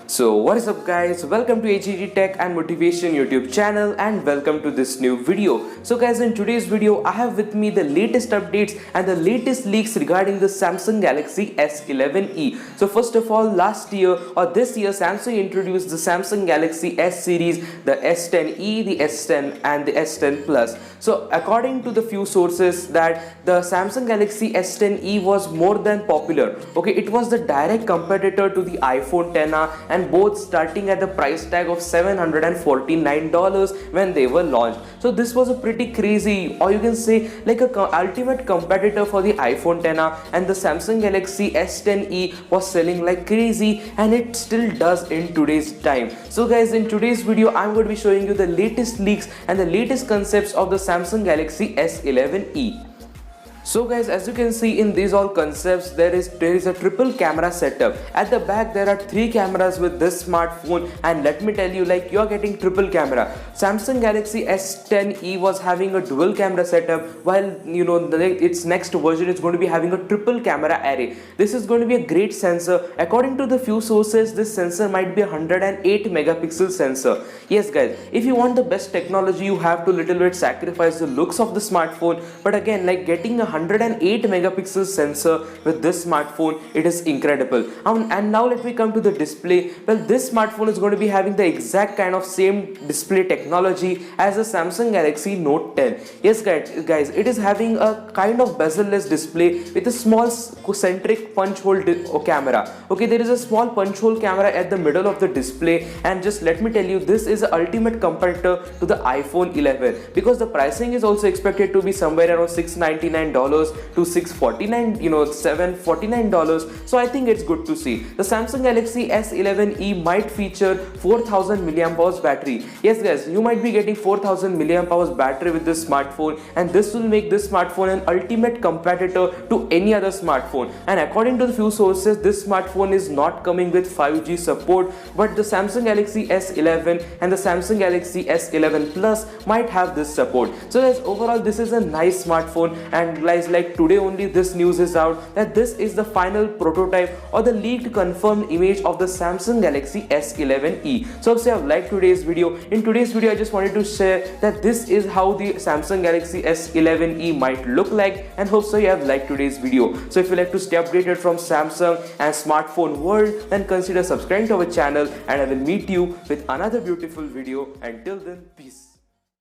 So what is up guys, welcome to HEG Tech and Motivation YouTube channel and welcome to this new video. So guys, in today's video I have with me the latest updates and the latest leaks regarding the Samsung Galaxy S11e. So first of all, last year or this year Samsung introduced the Samsung Galaxy S series, the S10e, the S10 and the S10 Plus. So according to the few sources that the Samsung Galaxy S10e was more than popular. Okay, it was the direct competitor to the iPhone XR and both starting at the price tag of $749 when they were launched. So this was a pretty crazy, or you can say like a ultimate competitor for the iPhone XR, and the Samsung Galaxy S10e was selling like crazy, and it still does in today's time. So guys, in today's video I'm going to be showing you the latest leaks and the latest concepts of the Samsung Galaxy S11e. So guys, as you can see in these all concepts, there is a triple camera setup. At the back there are 3 cameras with this smartphone, and let me tell you, like, you are getting triple camera. Samsung Galaxy S10e was having a dual camera setup, while its next version is going to be having a triple camera array. This is going to be a great sensor. According to the few sources, this sensor might be a 108 megapixel sensor. Yes guys, if you want the best technology, you have to little bit sacrifice the looks of the smartphone, but again, like, getting a 108 megapixel sensor with this smartphone, it is incredible. And now let me come to the display. Well, this smartphone is going to be having the exact kind of same display technology as the Samsung Galaxy Note 10. Yes guys, it is having a kind of bezel-less display with a small centric punch hole camera. Okay, there is a small punch hole camera at the middle of the display, and just let me tell you, this is the ultimate competitor to the iPhone 11, because the pricing is also expected to be somewhere around $699 to $649, $749. So I think it's good to see. The Samsung Galaxy S11e might feature 4000 mAh battery. Yes guys, you might be getting 4000 mAh battery with this smartphone, and this will make this smartphone an ultimate competitor to any other smartphone. And according to the few sources, this smartphone is not coming with 5G support, but the Samsung Galaxy S11 and the Samsung Galaxy S11 Plus might have this support. So guys, overall this is a nice smartphone, and guys, like, today only this news is out that this is the final prototype or the leaked confirmed image of the Samsung Galaxy S11e. So if you have liked today's video, in today's video I just wanted to share that this is how the Samsung Galaxy S11e might look like, and hope so you have liked today's video. So if you like to stay updated from Samsung and smartphone world, then consider subscribing to our channel, and I will meet you with another beautiful video. Until then, peace.